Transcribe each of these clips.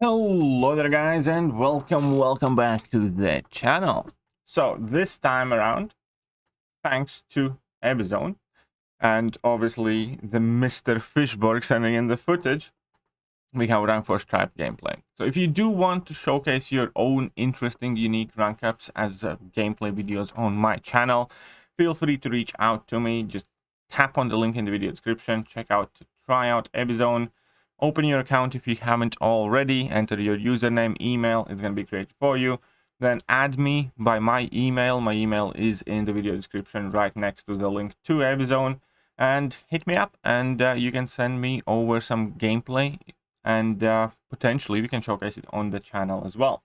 Hello there guys, and welcome back to the channel. So this time around, thanks to Ebzone and obviously the Mr. Fishborg sending in the footage, we have rank 4 Stryfe gameplay. So if you do want to showcase your own interesting unique rank ups as gameplay videos on my channel, feel free to reach out to me. Just tap on the link in the video description, check out to try out Ebzone. Open your account if you haven't already, enter your username, email, it's going to be created for you. Then add me by my email. My email is in the video description right next to the link to Ebzone. And hit me up and you can send me over some gameplay and potentially we can showcase it on the channel as well.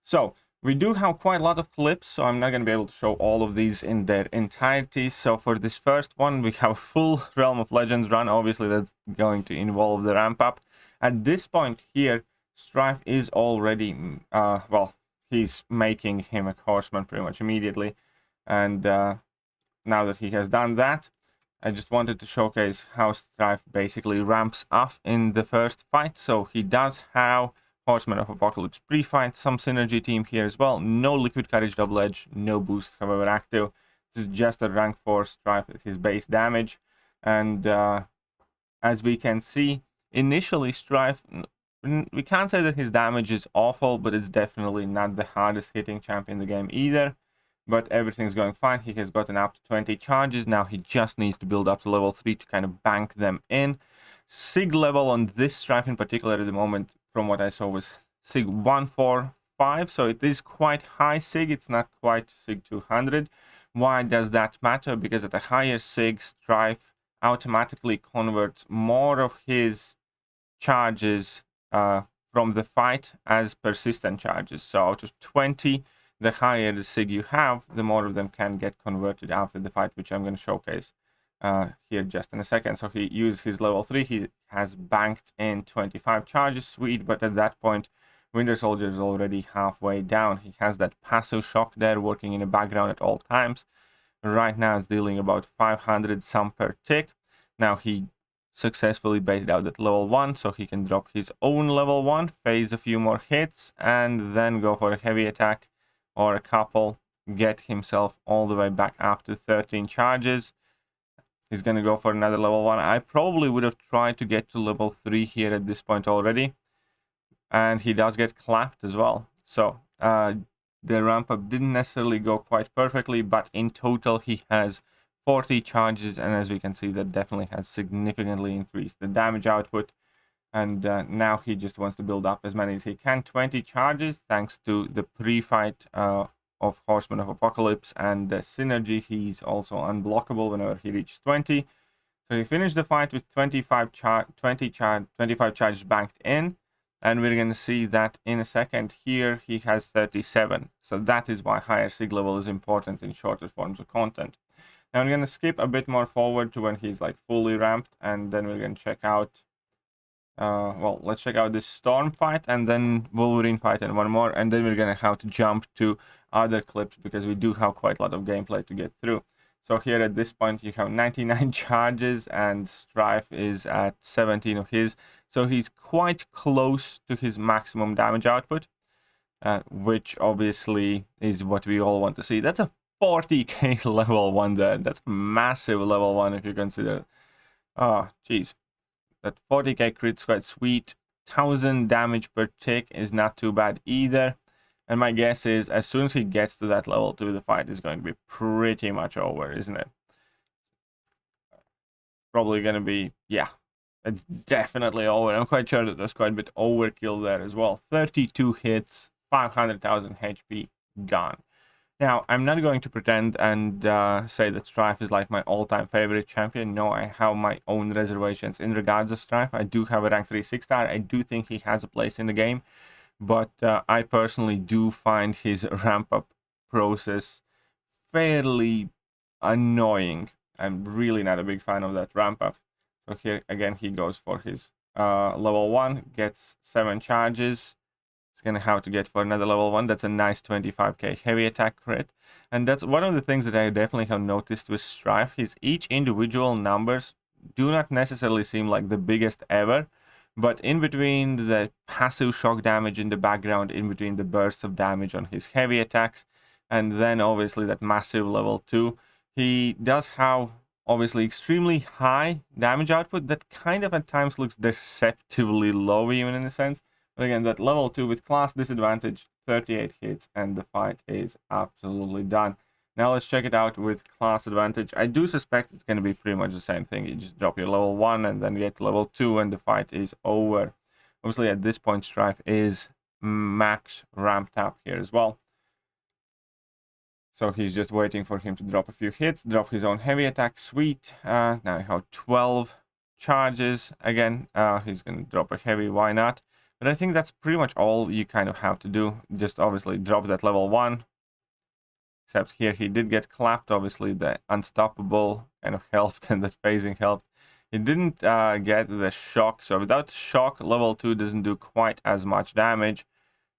So we do have quite a lot of clips, so I'm not going to be able to show all of these in their entirety. So for this first one, we have a full Realm of Legends run. Obviously, that's going to involve the ramp up. At this point here, Stryfe is already, well, he's making him a horseman pretty much immediately. And now that he has done that, I just wanted to showcase how Stryfe basically ramps up in the first fight. So he does have Horseman of Apocalypse pre-fight, some synergy team here as well. No Liquid Courage double edge, no boost however active. This is just a rank 4 Stryfe with his base damage. And as we can see, initially Stryfe, we can't say that his damage is awful, but it's definitely not the hardest hitting champ in the game either. But everything's going fine. He has gotten up to 20 charges. Now he just needs to build up to level 3 to kind of bank them in. Sig level on this Stryfe in particular at the moment, from what I saw, was Sig 145, so it is quite high Sig. It's not quite Sig 200. Why does that matter? Because at a higher Sig, Stryfe automatically converts more of his charges from the fight as persistent charges. So out of 20, the higher the Sig you have, the more of them can get converted after the fight, which I'm going to showcase here just in a second. So he used his level 3, he has banked in 25 charges, sweet, but at that point Winter Soldier is already halfway down. He has that passive shock there working in the background at all times. Right now it's dealing about 500 some per tick. Now he successfully baited out at level 1, so he can drop his own level 1, phase a few more hits, and then go for a heavy attack or a couple, get himself all the way back up to 13 charges. He's going to go for another level 1. I probably would have tried to get to level 3 here at this point already. And he does get clapped as well. So the ramp up didn't necessarily go quite perfectly, but in total he has 40 charges. And as we can see, that definitely has significantly increased the damage output. And now he just wants to build up as many as he can. 20 charges thanks to the pre-fight of Horseman of Apocalypse and the synergy. He's also unblockable whenever he reaches 20. So he finished the fight with 25 charges banked in, and we're going to see that in a second. Here he has 37, so that is why higher Sig level is important in shorter forms of content. Now I'm going to skip a bit more forward to when he's like fully ramped, and then we're going to check out well, let's check out this Storm fight and then Wolverine fight and one more, and then we're gonna have to jump to other clips because we do have quite a lot of gameplay to get through. So here at this point you have 99 charges and Stryfe is at 17 of his, so he's quite close to his maximum damage output, which obviously is what we all want to see. That's a 40k level 1 there. That's massive level 1 if you consider. Oh geez, that 40k crit's quite sweet. 1000 damage per tick is not too bad either. And my guess is as soon as he gets to that level 2, the fight is going to be pretty much over, isn't it? Probably going to be, yeah, it's definitely over. I'm quite sure that there's quite a bit overkill there as well. 32 hits, 500,000 HP, gone. Now, I'm not going to pretend and say that Stryfe is like my all-time favorite champion. No, I have my own reservations in regards of Stryfe. I do have a rank 3 6-star. I do think he has a place in the game. But I personally do find his ramp-up process fairly annoying. I'm really not a big fan of that ramp-up. So here, again, he goes for his level 1, gets 7 charges. It's going to have to get for another level 1. That's a nice 25k heavy attack crit. And that's one of the things that I definitely have noticed with Stryfe. His each individual numbers do not necessarily seem like the biggest ever, But in between the passive shock damage in the background, in between the bursts of damage on his heavy attacks, and then obviously that massive level 2, he does have obviously extremely high damage output that kind of at times looks deceptively low even in a sense. But again, that level 2 with class disadvantage, 38 hits, and the fight is absolutely done. Now let's check it out with class advantage. I do suspect it's going to be pretty much the same thing. You just drop your level 1 and then get level 2 and the fight is over. Obviously at this point Stryfe is max ramped up here as well. So he's just waiting for him to drop a few hits, drop his own heavy attack. Sweet. Now I have 12 charges. Again, he's going to drop a heavy, why not? But I think that's pretty much all you kind of have to do. Just obviously drop that level 1. Except here he did get clapped, obviously the unstoppable kind of helped and that phasing helped. He didn't get the shock, so without shock, level 2 doesn't do quite as much damage,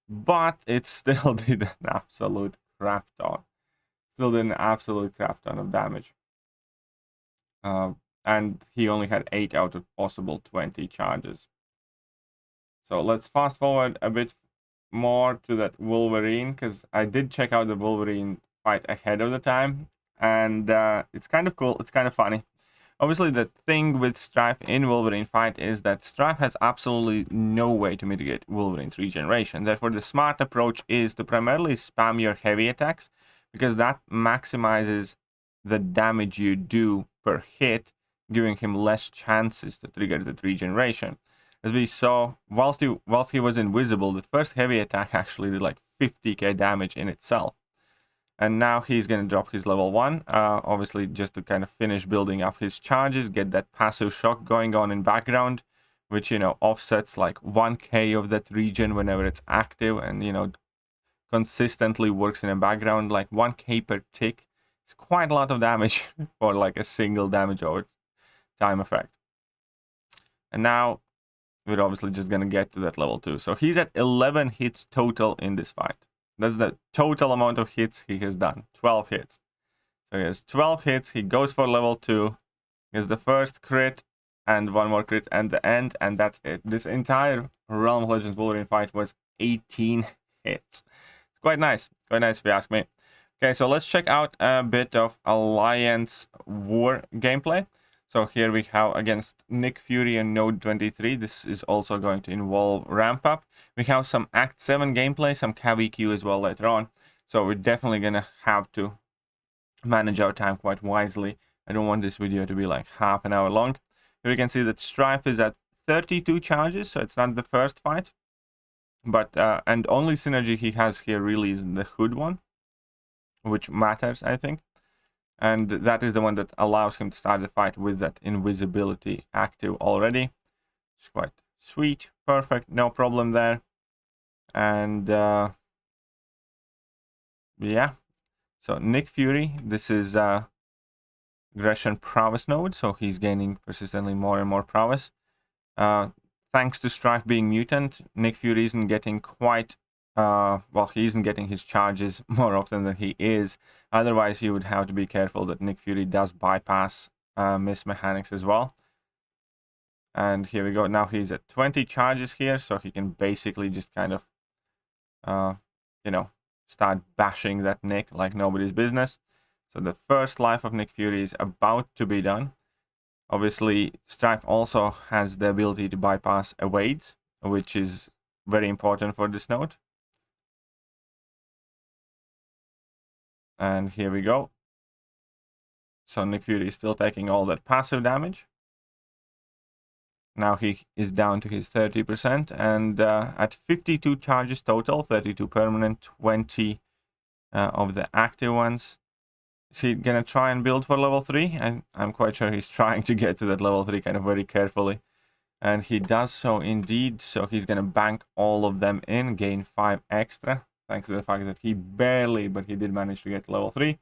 but it still did an absolute crap ton. Still did an absolute crap ton of damage. And he only had 8 out of possible 20 charges. So let's fast forward a bit more to that Wolverine, because I did check out the Wolverine fight ahead of the time, and it's kind of cool, it's kind of funny. Obviously the thing with Stryfe in Wolverine fight is that Stryfe has absolutely no way to mitigate Wolverine's regeneration. Therefore the smart approach is to primarily spam your heavy attacks, because that maximizes the damage you do per hit, giving him less chances to trigger that regeneration. As we saw, whilst he was invisible, the first heavy attack actually did like 50k damage in itself. And now he's going to drop his level 1, obviously just to kind of finish building up his charges, get that passive shock going on in background, which, you know, offsets like 1k of that regen whenever it's active and, you know, consistently works in the background, like 1k per tick. It's quite a lot of damage for like a single damage over time effect. And now we're obviously just going to get to that level 2. So he's at 11 hits total in this fight. That's the total amount of hits he has done. 12 hits. So he has 12 hits. He goes for level 2. He has the first crit and one more crit and the end. And that's it. This entire Realm of Legends Wolverine fight was 18 hits. It's quite nice. Quite nice if you ask me. Okay, so let's check out a bit of Alliance War gameplay. So here we have against Nick Fury and Node 23. This is also going to involve ramp up. We have some Act 7 gameplay, some CAV-EQ as well later on. So we're definitely going to have to manage our time quite wisely. I don't want this video to be like half an hour long. Here we can see that Stryfe is at 32 charges, so it's not the first fight. But, and only synergy he has here really is the Hood one, which matters, I think. And that is the one that allows him to start the fight with that invisibility active already. It's quite sweet, perfect, no problem there. And yeah, so Nick Fury, this is aggression prowess node, so he's gaining persistently more and more prowess. Thanks to Stryfe being mutant, Nick Fury isn't getting quite well, he isn't getting his charges more often than he is. Otherwise, you would have to be careful that Nick Fury does bypass miss mechanics as well. And here we go. Now he's at 20 charges here, so he can basically just kind of, you know, start bashing that Nick like nobody's business. So the first life of Nick Fury is about to be done. Obviously, Stryfe also has the ability to bypass evades, which is very important for this node. And here we go. So Nick Fury is still taking all that passive damage. Now he is down to his 30%, and at 52 charges total, 32 permanent, 20 of the active ones. Is he gonna try and build for level 3? I'm quite sure he's trying to get to that level 3 kind of very carefully. And he does so indeed, so he's gonna bank all of them in, gain 5 extra, thanks to the fact that he barely, but he did manage to get level 3.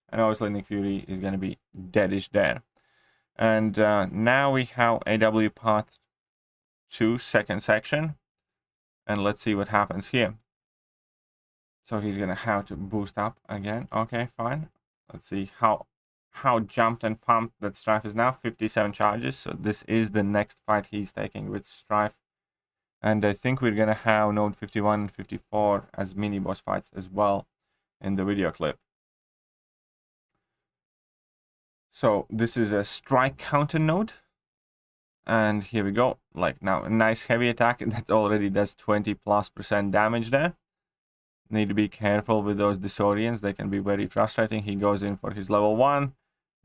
And obviously Nick Fury is gonna be deadish there. And now we have AW Path 2 second section. And let's see what happens here. So he's gonna have to boost up again. Okay, fine. Let's see how jumped and pumped that Stryfe is now. 57 charges. So this is the next fight he's taking with Stryfe And I think we're gonna have node 51 and 54 as mini boss fights as well in the video clip. So this is a strike counter node. And here we go. Like now, a nice heavy attack that already does 20+% damage there. Need to be careful with those disorients. They can be very frustrating. He goes in for his level 1.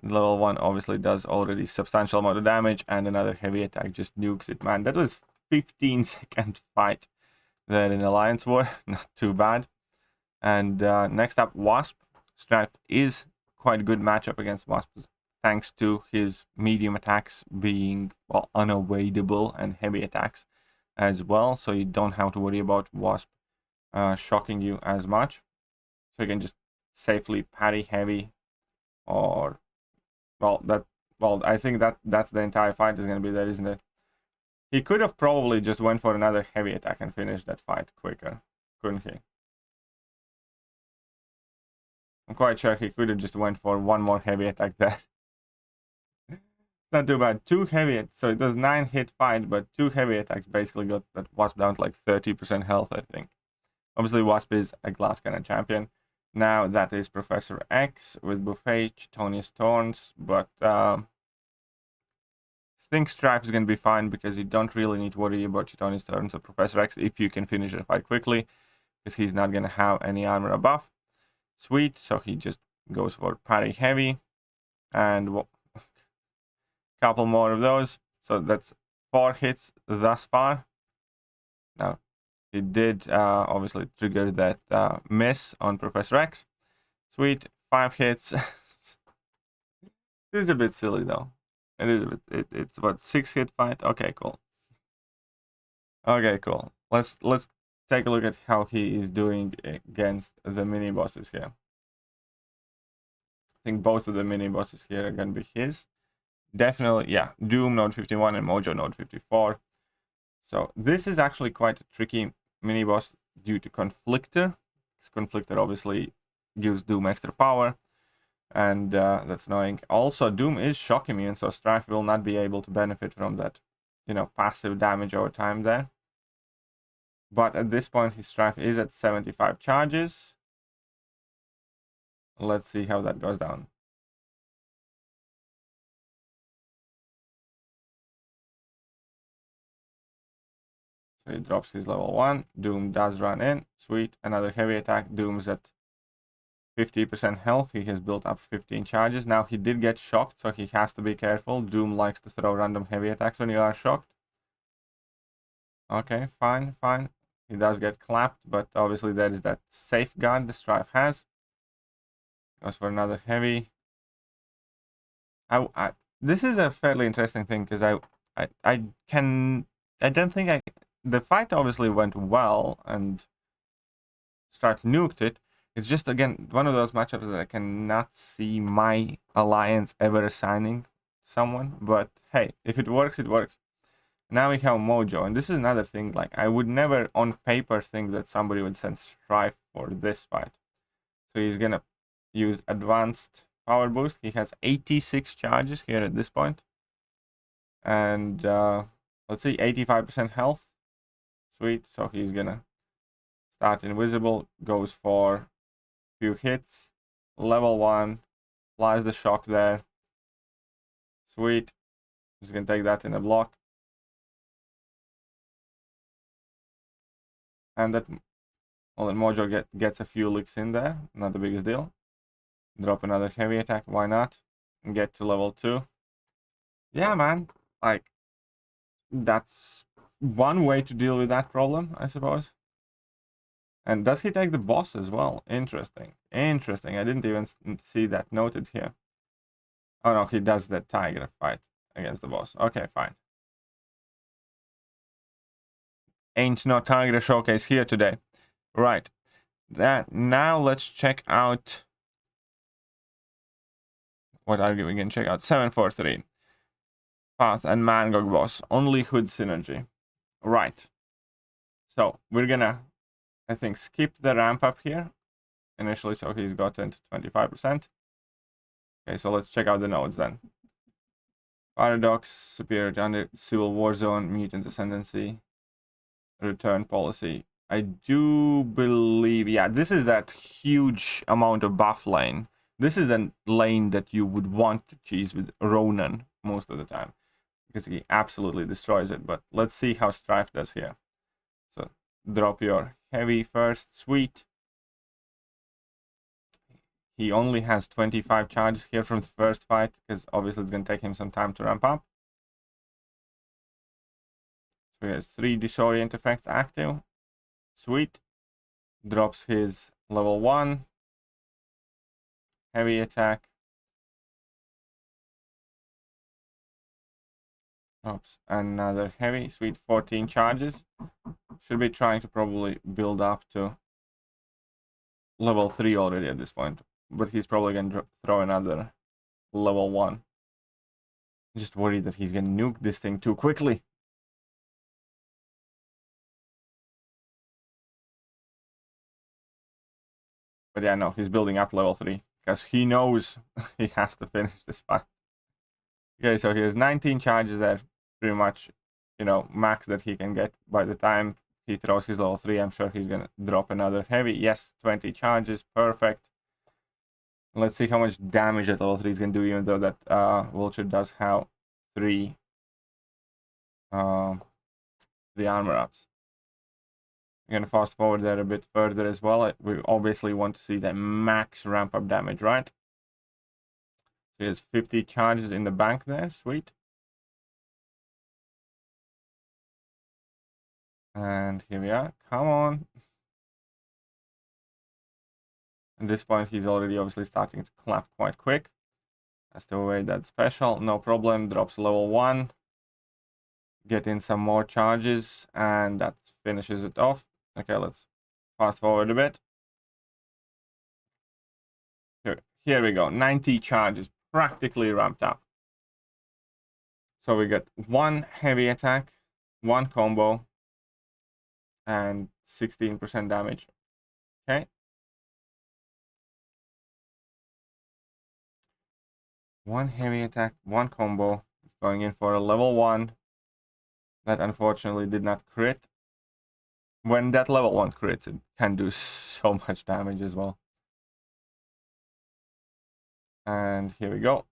Level 1 obviously does already substantial amount of damage, and another heavy attack just nukes it. Man, that was 15-second fight there in Alliance War. Not too bad. And next up, Wasp. Stryfe is quite a good matchup against Wasp, thanks to his medium attacks being, well, unavoidable, and heavy attacks as well. So you don't have to worry about Wasp shocking you as much. So you can just safely parry heavy, or I think that's the entire fight is going to be there, isn't it? He could have probably just went for another heavy attack and finished that fight quicker, couldn't he? I'm quite sure he could have just went for one more heavy attack there. It's not too bad. 2 heavy, so it does 9-hit fight, but 2 heavy attacks basically got that Wasp down to like 30% health, I think. Obviously, Wasp is a glass cannon champion. Now that is Professor X with Buffet, Tony's Thorns, but I think Stryfe is going to be fine because you don't really need to worry about Tony's Thorns or Professor X if you can finish the fight quickly, because he's not going to have any armor or buff. Sweet, so he just goes for parry heavy, and couple more of those. So that's 4 hits thus far. Now, he did obviously trigger that miss on Professor X. Sweet, 5 hits. This is a bit silly though. It is a bit. It's what, 6-hit fight. Okay, cool. Okay, cool. Let's take a look at how he is doing against the mini bosses here. I think both of the mini bosses here are gonna be his. Definitely, yeah. Doom node 51 and Mojo node 54. So this is actually quite a tricky mini boss due to Conflictor. Conflictor obviously gives Doom extra power, and that's annoying. Also, Doom is shock immune, so Stryfe will not be able to benefit from that, you know, passive damage over time there. But at this point, his Stryfe is at 75 charges. Let's see how that goes down. So he drops his level 1. Doom does run in. Sweet. Another heavy attack. Doom's at 50% health. He has built up 15 charges. Now he did get shocked, so he has to be careful. Doom likes to throw random heavy attacks when you are shocked. Okay, fine, fine. He does get clapped, but obviously there is that safeguard the Stryfe has. Goes for another heavy. This is a fairly interesting thing, because I don't think the fight obviously went well and Stryfe nuked it. It's just, again, one of those matchups that I cannot see my alliance ever assigning someone. But hey, if it works, it works. Now we have Mojo, and this is another thing. Like, I would never on paper think that somebody would send Stryfe for this fight. So he's gonna use advanced power boost. He has 86 charges here at this point. And let's see, 85% health. Sweet, so he's gonna start invisible, goes for few hits, level 1, applies the shock there. Sweet, he's gonna take that in a block. And that, well, then Mojo gets a few licks in there, not the biggest deal. Drop another heavy attack, why not? And get to level 2. Yeah, man, like, that's one way to deal with that problem, I suppose. And does he take the boss as well? Interesting. Interesting. I didn't even see that noted here. Oh no, he does the tiger fight against the boss. Okay, fine. Ain't no tiger showcase here today. Right. Now let's check out. What are we going to check out? 743. Path and Mangog boss. Only Hood synergy. Right. So we're gonna, I think, skip the ramp up here initially, so he's gotten to 25%. Okay, so let's check out the nodes then. Paradox, Superior Under, Civil War Zone, Mutant Ascendancy. return policy. I do believe, yeah, this is that huge amount of buff lane. This is the lane that you would want to cheese with Ronan most of the time, because he absolutely destroys it. But let's see how Stryfe does here. So drop your heavy first, sweet. He only has 25 charges here from the first fight, because obviously it's going to take him some time to ramp up. So he has 3 disorient effects active. Sweet. Drops his level 1. Heavy attack. Oops, another heavy. Sweet, 14 charges. Should be trying to probably build up to level 3 already at this point. But he's probably going to throw another level 1. Just worried that he's going to nuke this thing too quickly. But yeah, no, he's building up to level 3. Because he knows he has to finish this fight. Okay, so he has 19 charges there. Pretty much, you know, max that he can get by the time he throws his level 3. I'm sure he's going to drop another heavy. Yes, 20 charges. Perfect. Let's see how much damage that level 3 is going to do, even though that Vulture does have 3 armor ups. I'm going to fast forward there a bit further as well. We obviously want to see the max ramp up damage, right? So he has 50 charges in the bank there. Sweet. And here we are. Come on. At this point, he's already obviously starting to clap quite quick. Has to await that special. No problem. Drops level 1. Get in some more charges. And that finishes it off. Okay, let's fast forward a bit. Here we go. 90 charges. Practically ramped up. So we get 1 heavy attack, 1 combo, and 16% damage. Okay. 1 heavy attack, 1 combo. It's going in for a level 1. That unfortunately did not crit. When that level 1 crits, it can do so much damage as well. And here we go.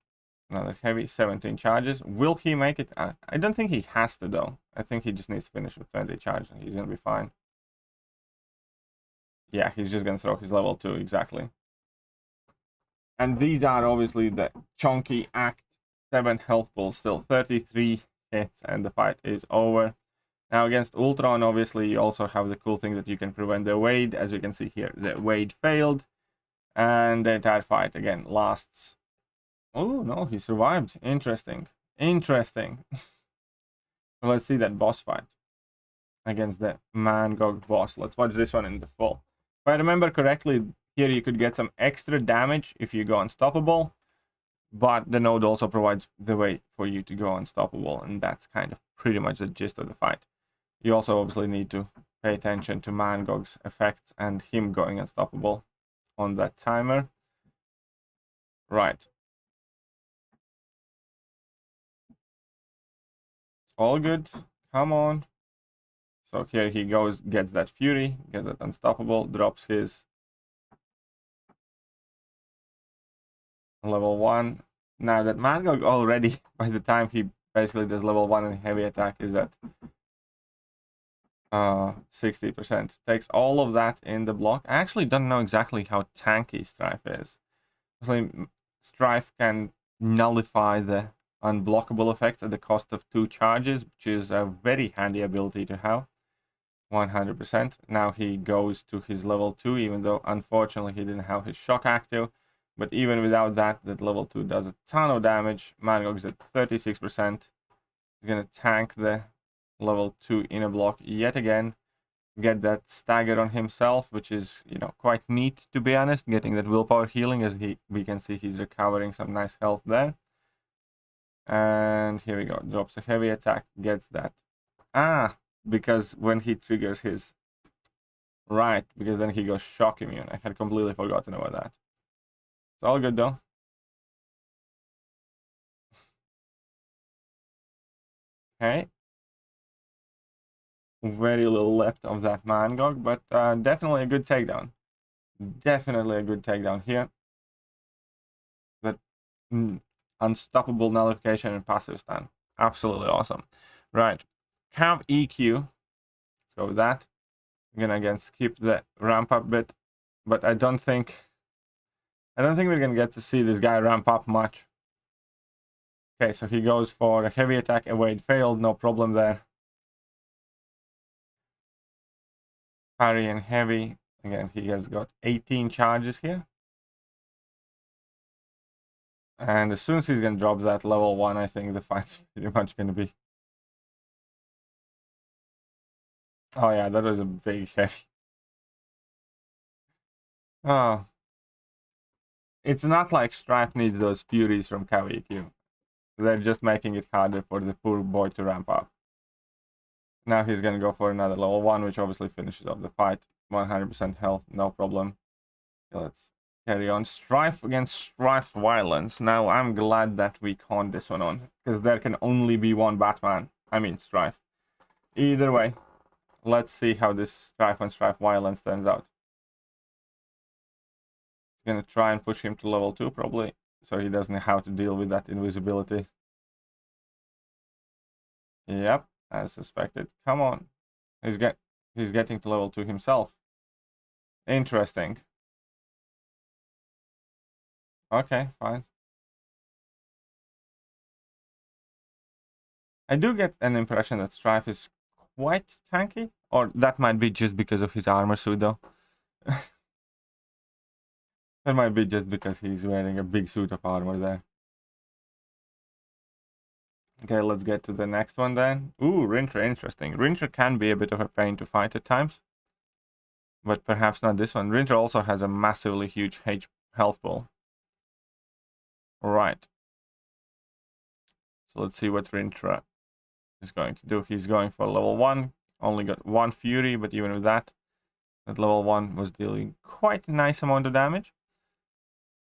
Another heavy, 17 charges. Will he make it? I don't think he has to, though. I think he just needs to finish with 20 charges. He's going to be fine. Yeah, he's just going to throw his level 2, exactly. And these are obviously the chunky Act 7 health pulls. Still 33 hits, and the fight is over. Now against Ultron, obviously, you also have the cool thing that you can prevent the Wade. As you can see here, the Wade failed. And the entire fight, again, lasts... Oh, no, he survived. Interesting. Interesting. Let's see that boss fight against the Mangog boss. Let's watch this one in the full. If I remember correctly, here you could get some extra damage if you go unstoppable. But the node also provides the way for you to go unstoppable. And that's kind of pretty much the gist of the fight. You also obviously need to pay attention to Mangog's effects and him going unstoppable on that timer. Right. All good. Come on. So here he goes, gets that Fury, gets that unstoppable, drops his level 1. Now that Mangog already, by the time he basically does level 1 and heavy attack, is at 60%. Takes all of that in the block. I actually don't know exactly how tanky Stryfe is. Actually, Stryfe can nullify the unblockable effects at the cost of 2 charges, which is a very handy ability to have. 100%. Now he goes to his level 2, even though unfortunately he didn't have his shock active. But even without that, that level 2 does a ton of damage. Mangog is at 36%. He's going to tank the level 2 inner block yet again. Get that stagger on himself, which is, you know, quite neat, to be honest. Getting that willpower healing, as we can see he's recovering some nice health there. And here we go. Drops a heavy attack. Gets that. Because when he triggers his... Right, because then he goes shock immune. I had completely forgotten about that. It's all good, though. Okay. very little left of that Mangog, but definitely a good takedown. Definitely a good takedown here. That unstoppable nullification and passive stun. Absolutely awesome. Right. Cav EQ. Let's go with that. I'm gonna again skip the ramp up bit, but I don't think we're gonna get to see this guy ramp up much. Okay, so he goes for a heavy attack, evade failed, no problem there. Parry and heavy. Again, he has got 18 charges here. And as soon as he's gonna drop that level 1, I think the fight's pretty much gonna be. Oh yeah, that was a big heavy. Oh. It's not like Stryfe needs those furies from KVQ. They're just making it harder for the poor boy to ramp up. Now he's gonna go for another level 1, which obviously finishes off the fight. 100% health, no problem. Okay, let's carry on. Stryfe against Stryfe Violence. Now I'm glad that we conned this one on, because there can only be one Batman. I mean Stryfe. Either way, let's see how this Stryfe and Stryfe Violence turns out. Gonna try and push him to level 2 probably, so he doesn't have to deal with that invisibility. Yep, as suspected. Come on, he's getting to level 2 himself. Interesting. Okay, fine. I do get an impression that Stryfe is quite tanky, or that might be just because of his armor suit though. That might be just because he's wearing a big suit of armor there. Okay, let's get to the next one then. Ooh, Rintra, interesting. Rintra can be a bit of a pain to fight at times, but perhaps not this one. Rintra also has a massively huge health pool. Right. So let's see what Rintra is going to do. He's going for level 1. Only got 1 Fury, but even with that level 1 was dealing quite a nice amount of damage.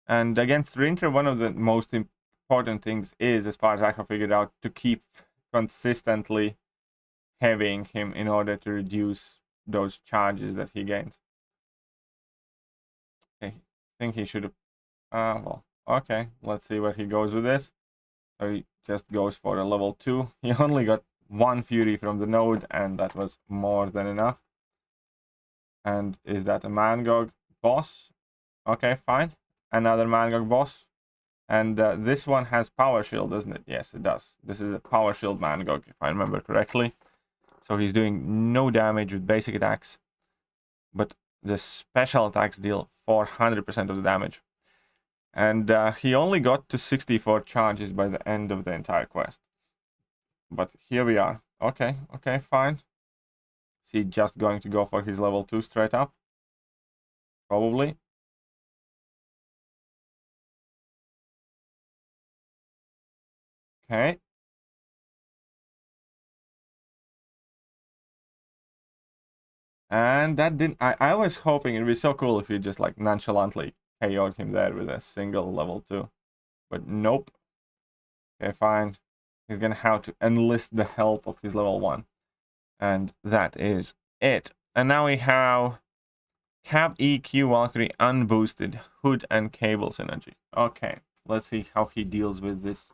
And against Rintra, one of the most important things is, as far as I have figured out, to keep consistently heavying him in order to reduce those charges that he gains. Okay, I think he should have... well, okay, let's see where he goes with this. So he just goes for a level 2. He only got 1 Fury from the node, and that was more than enough. And is that a Mangog boss? Okay, fine. Another Mangog boss. And this one has Power Shield, doesn't it? Yes, it does. This is a Power Shield Mangog, if I remember correctly. So he's doing no damage with basic attacks, but the special attacks deal 400% of the damage. And he only got to 64 charges by the end of the entire quest. But here we are. Okay, fine. Is he just going to go for his level 2 straight up? Probably. Okay. And that didn't... I was hoping it'd be so cool if you just like nonchalantly KO'd him there with a single level 2. But nope. Okay, fine. He's gonna have to enlist the help of his level 1. And that is it. And now we have Cap EQ Valkyrie unboosted hood and cable synergy. Okay, let's see how he deals with this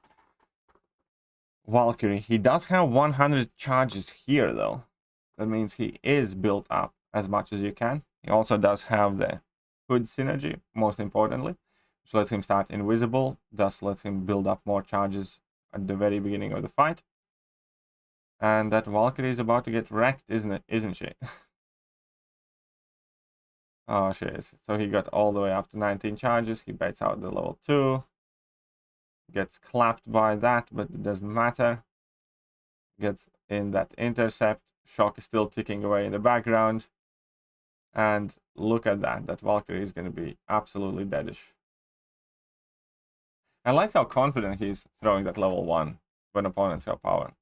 Valkyrie. He does have 100 charges here though. That means he is built up as much as you can. He also does have the hood synergy, most importantly, which lets him start invisible, thus lets him build up more charges at the very beginning of the fight. And that Valkyrie is about to get wrecked, isn't she? Oh, she is. So he got all the way up to 19 charges. He baits out the level 2. Gets clapped by that, but it doesn't matter. Gets in that intercept. Shock is still ticking away in the background. And look at that. That Valkyrie is going to be absolutely deadish. I like how confident he's throwing that level 1 when opponents have power.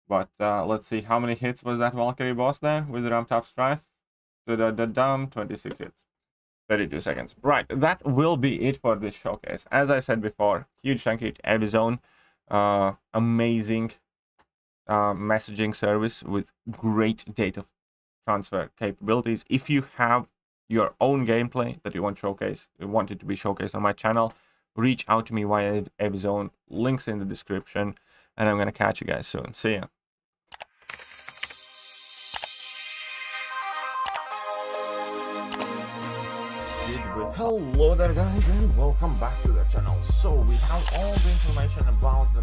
But let's see, how many hits was that Valkyrie boss there with the ramped up Stryfe? 26 hits. 32 seconds. Right, that will be it for this showcase. As I said before, huge thank you to Evzone. Amazing messaging service with great data transfer capabilities. If you have your own gameplay that you want it to be showcased on my channel, reach out to me via Abzone. Links in the description, and I'm gonna catch you guys soon. See ya. Hello there guys, and welcome back to the channel. So we have all the information about the